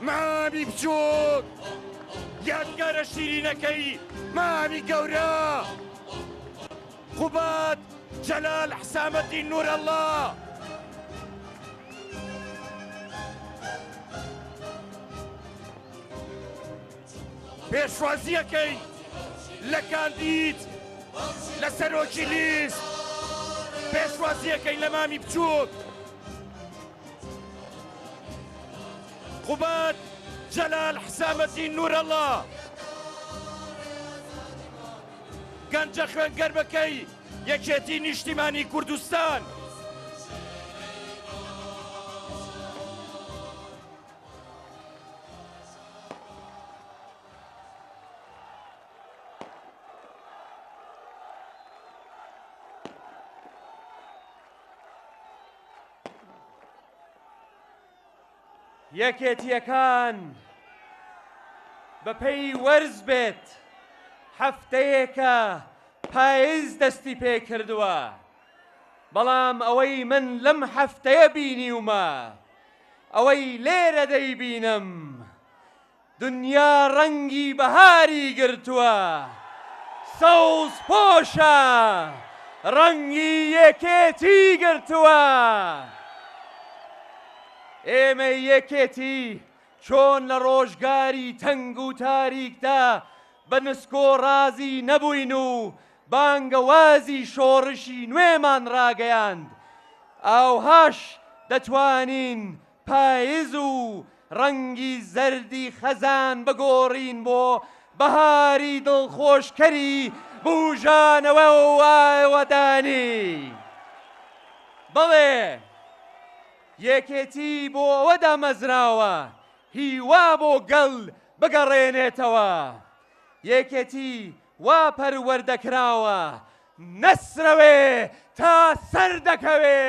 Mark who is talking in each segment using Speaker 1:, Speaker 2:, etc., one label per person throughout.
Speaker 1: مامی بچووک یادگارە شیرینەکەی مامی گەورە قوباد جەلال حسامەدین نوورەڵڵا پێشوازیەکەی لە کاندید لە سەرۆکی لیست پێشوازیەکەی لە مامی بچووک قوباد جەلال حسامەدین نوورەڵڵا گەنجە خوێنگەرمەکەی یەکێتی نیشتیمانی کوردستان
Speaker 2: یەکێتیەکان بەپێی وەرز بێت هەفتەیەکە پاییز دەستی پێ کردووە بەڵام ئەوەی من لەم هەفتەیە بینیومە ئەوەی لێرە دەیبینم دنیا ڕەنگی بەهاری گرتووە سەوز پۆشە ڕەنگی یەکێتی گرتووە ئێمە یەکێتی چۆن لە ڕۆژگاری تەنگ و تاریکدا بە نسکۆ ڕازی نەبووین و بانگەوازی شۆڕشی نوێمان ڕاگەیاند ئاوهاش دەتوانین پاییز و ڕەنگی زەردی خەزان بگۆڕین بۆ بەهاری دڵخۆشکەری بوژانەوە و ئاوەدانی بەڵێ یەکێتی بۆ ئەوە دامەزراوە هیوا بۆ گەڵ بگەڕێنێتەوە یەکێتی وا پەروەردەکراوە نەسرەوێ تا سەر دەکەوێ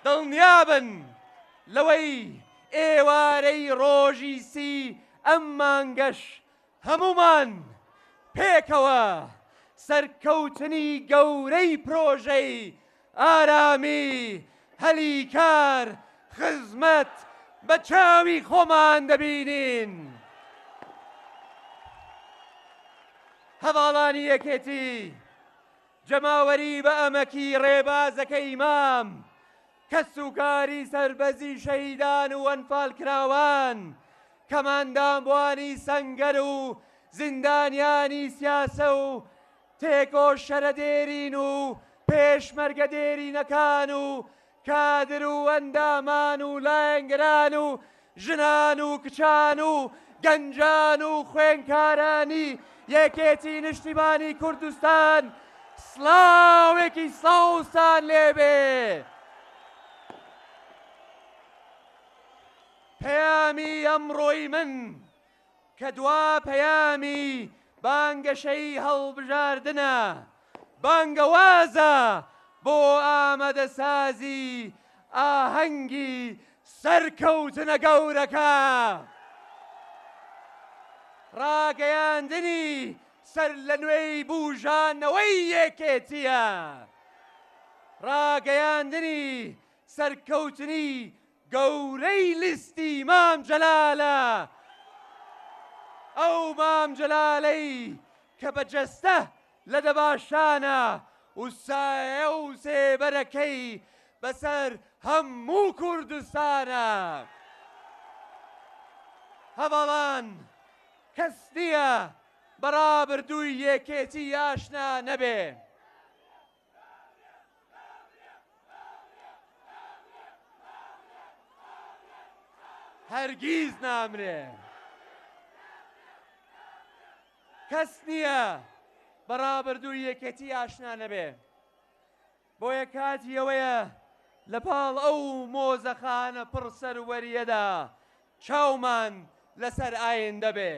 Speaker 2: دڵنیابن لەوەی ئێوارەی ڕۆژی سی ئەم مانگەش هەمومان پێکەوە سەرکەوتنی گەورەی پرۆژەی ئارامی هەلیکار خزمەت بە چاوی خۆمان دەبینین هەواڵانی یەکێتی جەماوەری بە ئەمەکی ڕێبازەکەی مام کە سوکاری سەربەزی شەهیدان و ئەنفالکراوان کەماندامبوانی سەنگەر و زیندانیانی سیاسە و تێکۆ شەرەدێرین و پێشمەرگە دێرینەکان و کادر و ئەندامان و لایەنگران و ژنان و کچان و گەنجان و خوێنکارانی یەکێتی نیشتیمانی کوردستان سڵاوێکی سەوزتان لێبێ پەیامی ئەمڕۆی من کە دوا پەیامی بانگەشەی هەڵبژاردنە بانگەوازە بۆ ئامادەسازی ئاهەنگی سەرکەوتنە گەورەکە ڕاگەیاندنی سەر لە نوێی بوژانەوەی یەکێتیە ڕاگەیاندنی سەرکەوتنی گەورەی لیستی مام جەلالە ئەو مام جەلالەی کە بەجەستە لە دەباشانە و سایە و سێبەرەکەی بەسەر هەموو کوردستانە هەواڵان کەس نییە بەڕابردووی یەکێتی ئاشنا نەبێ هەرگیز نامرێ کەس نییە بەڕابردووی یەکێتی ئاشنا نەبێ بۆیە کاتی ئەوەیە لە پاڵ ئەو مۆزەخانە پڕ سەروەریەدا چاومان لەسەر ئایندە بێ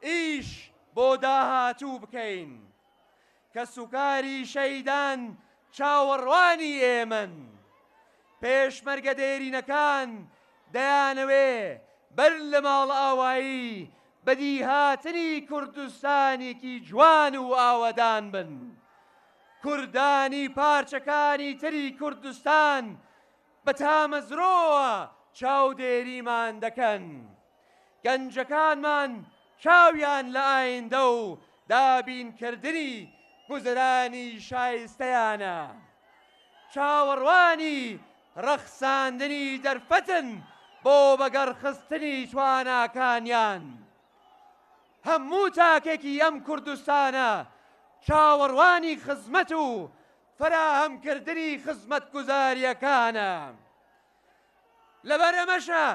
Speaker 2: ئیش بۆ داهاتوو بکەین کە سوکاری شەیدان چاوەڕوانی ئێمەن پێشمەرگە دێرینەکان دەیانەوێ بەر لە ماڵ ئاوایی بەدیهاتنی کوردستانێکی جوان و ئاوەدان بن کوردانی پارچەکانی تری کوردستان بە تامەزرۆوە چاودێریمان دەکەن. گەنجەکانمان چاویان لە ئایندە و دابینکردنی گوزەرانی شایستەیانە. چاوەڕوانی ڕەخساندنی دەرفەتن بۆ بەگەڕخستنی تواناکانیان. هەموو تاکێکی ئەم کوردستانە چاوەڕوانی خزمەت و فراهەمکردنی خزمەتگوزاریەکانە. لەبەر ئەمەشە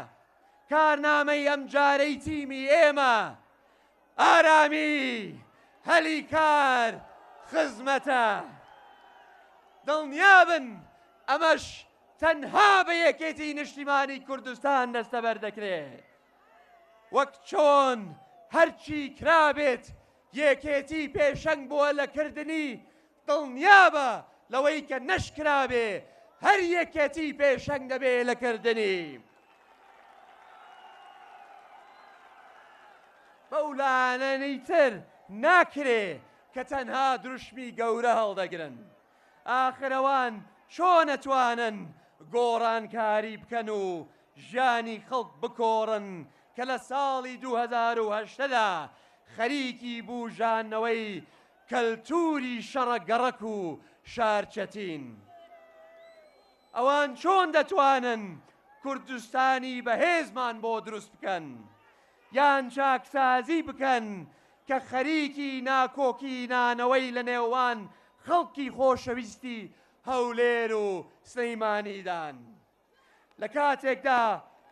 Speaker 2: کارنامەی ئەم جارەی تیمی ئێمە ئارامی هەلی کار خزمەتە. دڵنیابن ئەمەش تەنها بە یەکێتی نیشتیمانی کوردستان دەستەبەر دەکرێت. وەک چۆن هەرچی کرابێت یەکێتی پێشەنگ بووە لە کردنی، دڵنیابە لەوەی کە نەشکرابێ هەر یەکێتی پێشەنگ دەبێ لە کردنی. بەولانەی تر ناکرێ کە تەنها دروشمی گەورە هەڵدەگرن. ئاخرەوان چۆن ئەتوانن گۆڕانکاری بکەن و ژیانی خەڵک بکۆڕن کە لە ساڵی 2008دا خەریکی بوژانەوەی کەلتوری شەڕە گەڕەک و شارچەتین. ئەوان چۆن دەتوانن کوردستانی بەهێزمان بۆ دروست بکەن یان چاکسازی بکەن کە خەریکی ناکۆکی نانەوەی لە نێوان خەڵکی خۆشەویستی هەولێر و سلەیمانیدان. لە کاتێکدا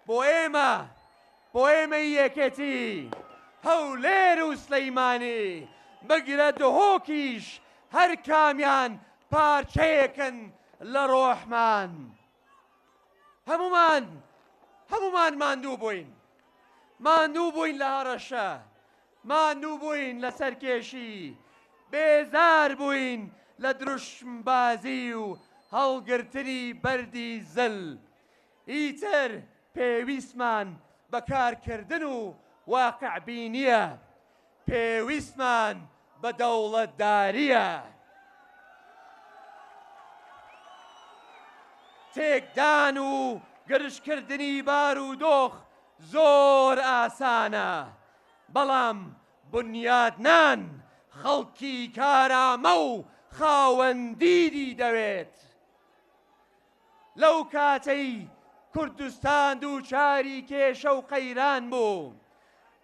Speaker 2: بۆ ئێمە یەکێتی هەولێر و سلەیمانی بگرە دهۆکیش هەر کامیان پارچەیەکن لە ڕۆحمان. هەمومان ماندوو بووین لە هەڕەشە، ماندوو بووین لە سەرکێشی، بێزار بووین لە دروشمبازی و هەڵگرتنی بەردی زل. ئیتر پێویستمان بەکارکردن و واقعبینیە، پێویستمان بە دەوڵەتداریە. تێکدان و گرشکردنی بارودۆخ زۆر ئاسانە، بەڵام بنیادنان خەڵکی کارامە و خاوەندیدی دەوێت. لەو کاتەی کوردستان دووچاری کێشە و قەیران بوو،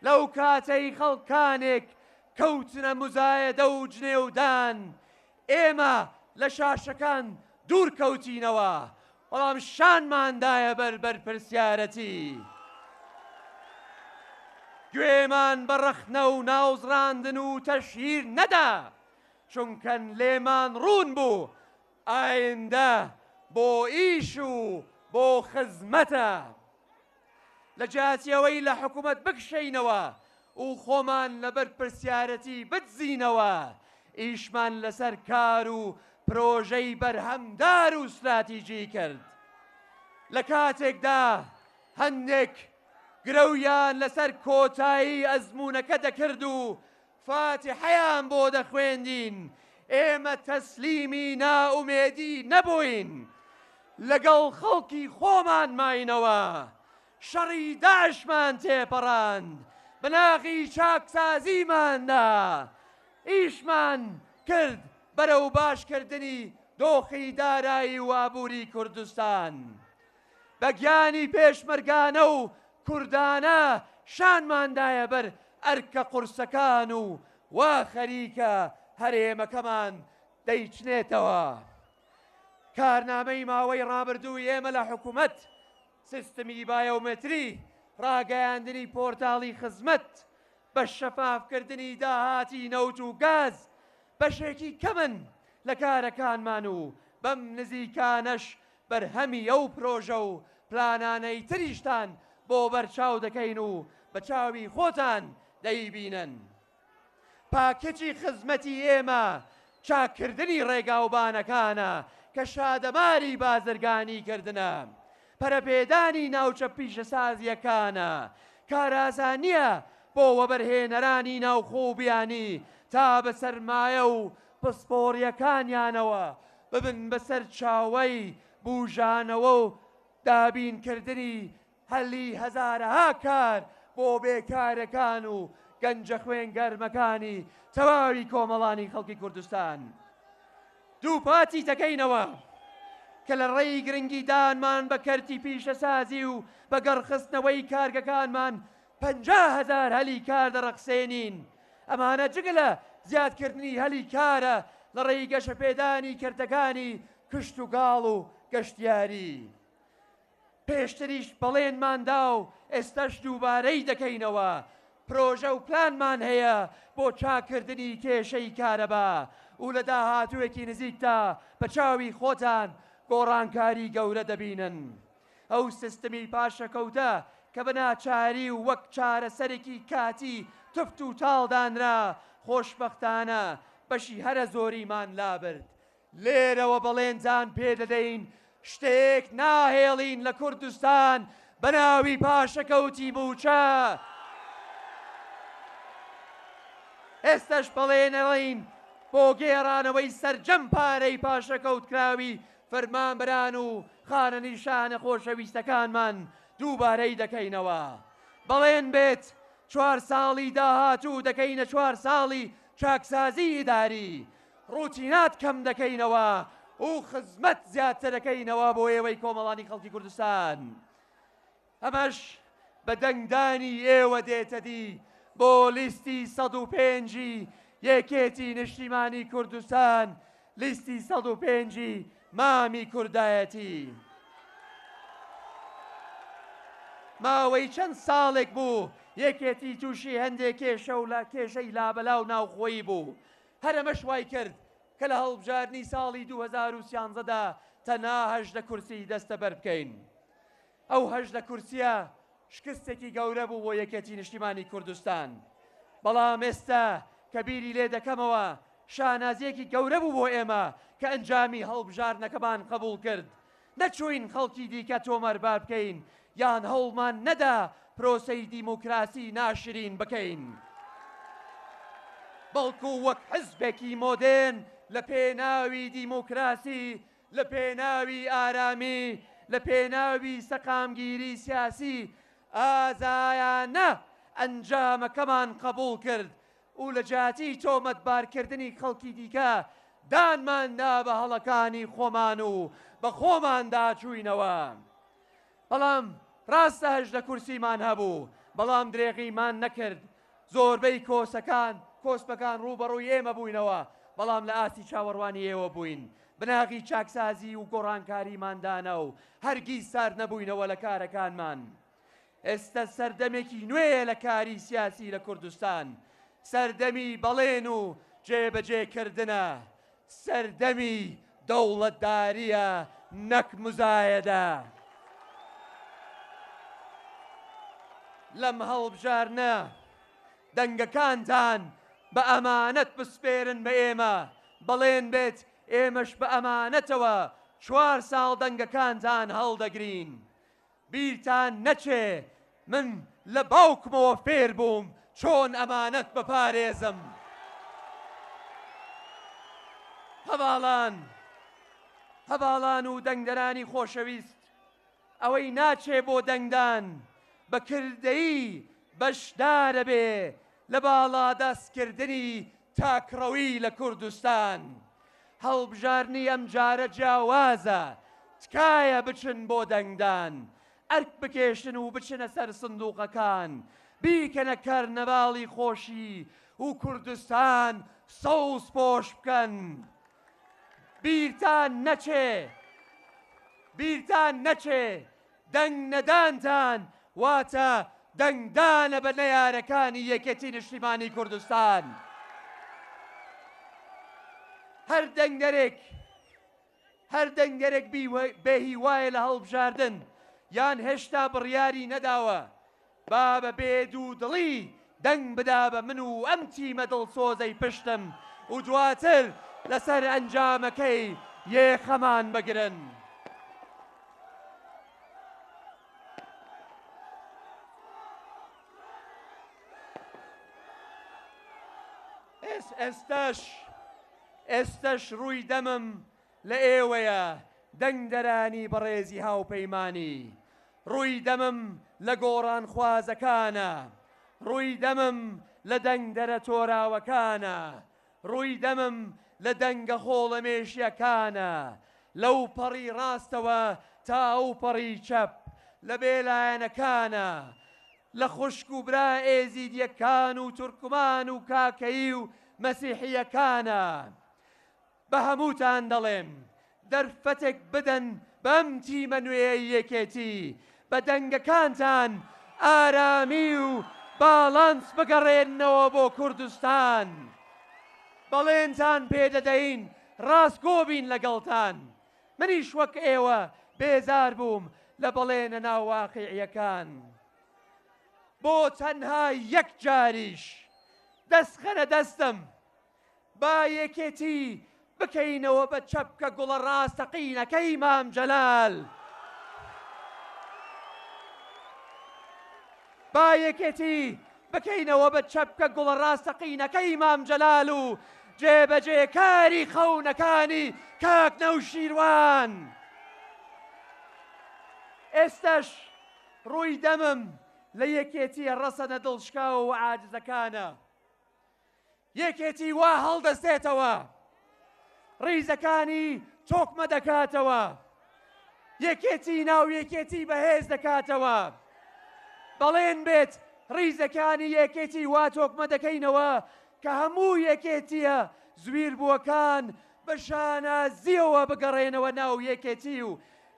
Speaker 2: لەو کاتەی خەڵکانێک کەوتنە مزایەدە و جنێودان، ئێمە لە شاشەکان دوور کەوتینەوە، بەڵام شانماندایە بەر پرسیارەتی. گوێمان بە ڕەخنە و ناوزڕاندن و تەشهیر نەدا، چونکەن لێمان ڕوون بوو ئایندە بۆ ئیش و بۆ خزمەتە. لە جیاتیەوەی لە حکوومەت بکشینەوە و خۆمان لەبەر پرسیارەتی بدزینەوە، ئیشمان لەسەر کار و پرۆژەی بەرهەمدار و استراتیجی کرد. لە کاتێکدا هەندێک گرەویان لەسەر کۆتایی ئەزموونەکە دەکرد و فاتحەیان بۆ دەخوێندین، ئێمە تەسلیمی نائومێدی نەبووین، لەگەڵ خەڵکی خۆمان ماینەوە، شەڕی داعشمان تێپەڕاند، بەناغی چاکسازیماندا ئیشمان کرد بەرەو باشکردنی دۆخی دارایی و ئابووری کوردستان. بە گیانی پێشمەرگانە و کوردانە شانماندایە بەر ئەرکە قورسەکان و وا خەریکە هەرێمەکەمان دەیچنێتەوە. کارنامەی ماوەی ڕابردووی ئێمە لە حکوومەت، سیستمی بایۆمەتری، ڕاگەیاندنی پۆرتاڵی خزمەت، بە شەفافکردنی داهاتی نەوت و گاز بەشێکی کەمن لە کارەکانمان و بەم نزیکانەش بەرهەمی ئەو پرۆژە و پلانانەی تریشتان بۆ بەرچاو دەکەین و بە چاوی خۆتان دەیبینن. پاکێجی خزمەتی ئێمە چاکردنی ڕێگاوبانەکانە کە شادەماری بازرگانی کردنە، پەرەپێدانی ناوچە پیشەسازیەکانە، کارازانیە بۆ وەبەرهێنەرانی ناوخۆبیانی تا بە سەرمایە و پسپۆڕیەکانیانەوە ببن بەسەر چاوەی بوژانەوە و دابینکردنی هەلی هەزارەها کار بۆ بێکارەکان و گەنجە خوێنگەرمەکانی تەواوی کۆمەڵانی خەڵکی کوردستان. دووپاتی دەکەینەوە کە لە ڕێی گرنگی دانمان بە کەرتی پیشەسازی و بە گەڕخستنەوەی کارگەکانمان 50,000 هەلی کار دەڕەخسێنین. ئەمانە جگە لە زیادکردنی هەلی کارە لە ڕێی گەشەپێدانی کردەکانی کشت و گاڵ و گەشتیاری. پێشتریش بەڵێنماندا و ئێستاش دووبارەی دەکەینەوە پرۆژە و پلانمان هەیە بۆ چاکردنی کێشەی کارەبا و لە داهاتووێکی نزیکتا بە چاوی خۆتان گۆڕانکاری گەورە دەبینن. ئەو سیستمی پاشەکەوتە کە بە ناچاری و وەک چارەسەرێکی کاتی تفت و تاڵدانرا خۆشبەختانە بەشی هەرە زۆریمان لابرد. لێرەوە بەڵێنجان پێدەدەین شتێک ناهێڵین لە کوردستان بە ناوی پاشەکەوتی موچە. ئێستش بەڵێنەڵین بۆ گێڕانەوەی سەرجەم پارەی پاشەکەوت کراوی فەرمانبەران و خانە نیشانە خۆشەویستەکانمان دووبارەی دەکەینەوە. بەڵێن بێت 4 ساڵی داهاتوو دەکەینە 4 ساڵی چاکسازی ئیداری، ڕوتینات کەم دەکەینەوە و خزمەت زیاتر دەکەینەوە بۆ ئێوەی کۆمەڵانی خەڵکی کوردستان. ئەمەش بە دەنگدانی ئێوە دێتە دی بۆ لیستی 105 یەکێتی نیشتیمانی کوردستان، لیستی 105 مامی کوردایەتی. ماوەی چەند ساڵێک بوو یەکێتی تووشی هەندێک کێشە و کێشەی لابەلاو ناوخۆیی بوو. هەرەمەش وای کرد کە لە هەڵبژاردنی ساڵی 2013دا تەنها 18 کورسی دەستە بەر بکەین. ئەو 18 کورسیە شکستێکی گەورە بوو بۆ یەکێتی نیشتیمانی کوردستان. بەڵام ئێستا کە بیری لێ دەکەمەوە شانازیەکی گەورە بوو بۆ ئێمە کە ئەنجامی هەڵبژاردنەکەمان قبوڵ کرد. نەچوین خەڵکی دیکە تۆمەربار بکەین یان هەوڵمان نەدا پرۆسەی دیموکراسی ناشرین بکەین، بەڵکو وەک حزبێکی مۆدێرن لە پێناوی دیموکراسی، لە پێناوی ئارامی، لە پێناوی سەقامگیری سیاسی ئازایانە ئەنجامەکەمان قبوڵ کرد و لە جاتی تۆمەتبارکردنی خەڵکی دیکە دانماندا بە هەڵەکانی خۆمان و بە خۆماندا چووینەوە. بەڵام ڕاستە 18 کورسیمان هەبوو، بەڵام درێغیمان نەکرد. زۆربەی کۆسپەکان ڕوبەڕووی ئێمە بووینەوە، بەڵام لە ئاستی چاوەڕوانی ئێوە بووین. بناغی چاکسازی و گۆڕانکاریماندانە و هەرگیز سار نەبووینەوە لە کارەکانمان. ئێستا سەردەمێکی نوێیە لە کاری سیاسی لە کوردستان، سەردەمی بەڵێن و جێبەجێکردنە، سەردەمی دەوڵەتداریە نەک مزایەدە. لەم هەڵبژارنە دەنگەکانتان بە ئەمانەت بسپێرن بە ئێمە، بەڵێن بێت ئێمەش بە ئەمانەتەوە 4 ساڵ دەنگەکانتان هەڵدەگرین. بیرتان نەچێ من لە باوکمەوە فێر بووم چۆن ئەمانەت بپارێزم. هەواڵان و دەنگدەرانی خۆشەویست، ئەوەی ناچێ بۆ دەنگدان بە کردەیی بەشدارە بێ لە باڵا دەستکردنی تاکڕەوی لە کوردستان. هەڵبژارنی ئەم جارە جیاوازە، تکایە بچن بۆ دەنگدان، ئەرک بکێشن و بچنە سەر سندووقەکان، بیکەنە کەرنەباڵی خۆشی و کوردستان سەوز پۆش بکەن. بیرتان نەچێ دەنگ نەدانتان واتە دەنگدانە بە نەیارەکانی یەکێتی نیشتیمانی کوردستان. هەر دەنگدەرێک بێهیوایە لە هەڵبژاردن یان هێشتا بڕیاری نەداوە با بە بێدوودڵی دەنگ بدا بە من و ئەم تیمە دڵسۆزەی پشتم و دواتر لەسەر ئەنجامەکەی یێخەمان بگرن. ئێستش ڕووی دەمم لە ئێوەیە دەنگدەرانی بەڕێزی هاوپەیمانی ڕووی دەمم لە گۆڕان خوازەکانە ڕووی دەمم لە دەنگدەرە تۆراوەکانە ڕووی دەمم لە دەنگە خۆڵە مێشیەکانە لەو پەڕی ڕاستەوە تا ئەو پەڕی چەپ لە بێلایەنەکانە لە خوشک و برا ئێزیدیەکان و تورکمان و کاکەی و مەسیحیەکانە بە هەمووتان دەڵێم دەرفەتێک بدەن بەم تیمە نوێی یەکێتی بە دەنگەکانتان ئارامی و باڵانس بگەڕێنەوە بۆ کوردستان بەڵێنتان پێدەدەین ڕاستگۆ بین لەگەڵتان منیش وەک ئێوە بێزار بووم لە بەڵێنە ناو واقیعیەکان بۆ تەنها یەک جاریش دەستخەنە دەستم با یەکێتی بکەینەوە بە چەپکە گوڵە ڕاستەقینەکەی مام جەلال با یەکێتی بکەینەوە بە چەپکە گوڵە ڕاستەقینەکەی مام جەلال و جێبەجێکاری خەونەکانی کاک نەوشیروان ئێستش ڕووی دەمم لە یەکێتیە ڕەسەنە دڵشکاوە و عاجزەکانە یەکێتی وا هەڵدەستێتەوە ڕیزەکانی تۆکمە دەکاتەوە یەکێتی ناو یەکێتی بەهێز دەکاتەوە بەڵێن بێت ڕیزەکانی یەکێتی وا تۆکمە دەکەینەوە کە هەموو یەکێتیە زویربووەکان بە شانازیەوە بگەڕێنەوە ناو یەکێتی و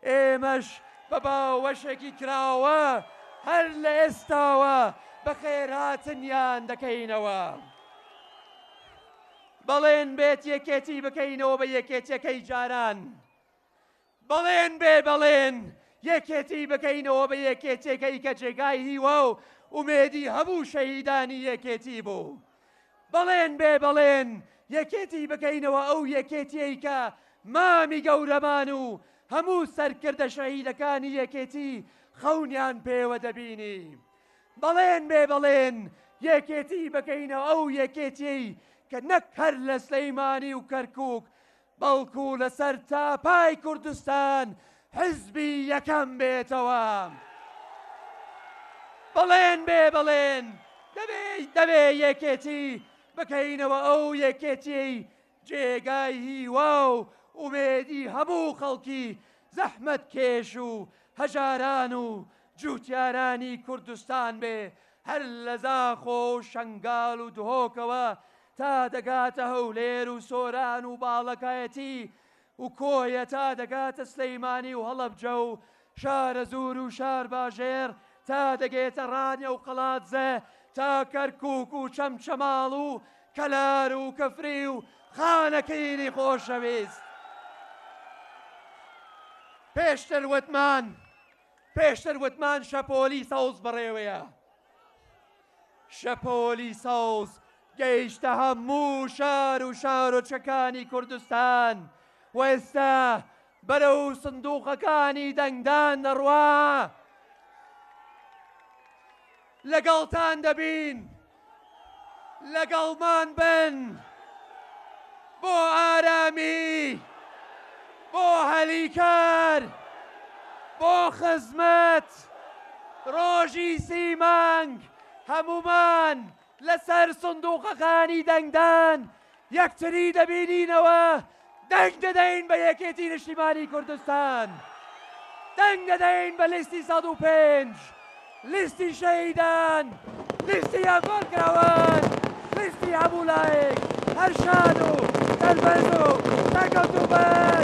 Speaker 2: ئێمەش بە باوەشێکی کراوە هەر لە ئێستاوە بە خێرهاتنیان دەکەینەوە بەڵێن بێت یەکێتی بکەینەوە بە یەکێتیەکەی جاران بەڵێن بێ بەڵێن یەکێتی بکەینەوە بە یەکێتیەکەی کە جێگای هیوە و ئومێدی هەموو شەهیدانی یەکێتی بوو بەڵێن بێ بەڵێن یەکێتی بکەینەوە ئەو یەکێتیەی کە مامی گەورەمان و هەموو سەرکردە شەهیدەکانی یەکێتی خەونیان پێوە دەبینی بەڵێن بێ بەڵێن یەکێتی بکەینەوە ئەو یەکێتیەی کە نەک هەر لە سلەیمانی و کەرکووک بەڵکو لەسەر تاپای کوردستان حزبی یەکەم بێتەوە بەڵێن بێ بەڵێن دەبێ یەکێتی بکەینەوە ئەو یەکێتی جێگای هیوا و ئومێدی هەموو خەڵکی زەحمەت کێش و هەژاران و جووتیارانی کوردستان بێ هەر لە زاخۆ و شەنگاڵ و دهۆکەوە تا دەگاتە هەولێر و سۆران و باڵەکایەتی و کۆیە تا دەگاتە سلەیمانی و هەڵەبجە و شارە زور و شار باژێر تا دەگێتە ڕانیە و قەڵاتزە تا کەرکووک و چەمچەماڵ و کەلار و کەفری و خانەکەیری خۆشەویست پێشتر وتمان شەپۆلی سەوز بەڕێوەیە شەپۆلی سەوز گەیشتە هەموو شار و شارۆچەکانی کوردستان و ئێستا بەرەو سندووقەکانی دەنگدان دەڕوا لەگەڵتان دەبین لەگەڵمان بن بۆ ئارامی بۆ هەلیکار بۆ خزمەت ڕۆژی سیمانگ هەمومان لەسەر سندووقەکانی دەنگدان یەکتری دەبینینەوە دەنگ دەدەین بە یەکێتی نیشتیمانی کوردستان دەنگ دەدەین بە لیستی 105 لیستی شەهیدان لیستی ئەنفۆرکراوان لیستی هەموو لایەک هەر شاد و دەربەز و تەکەوتوبەر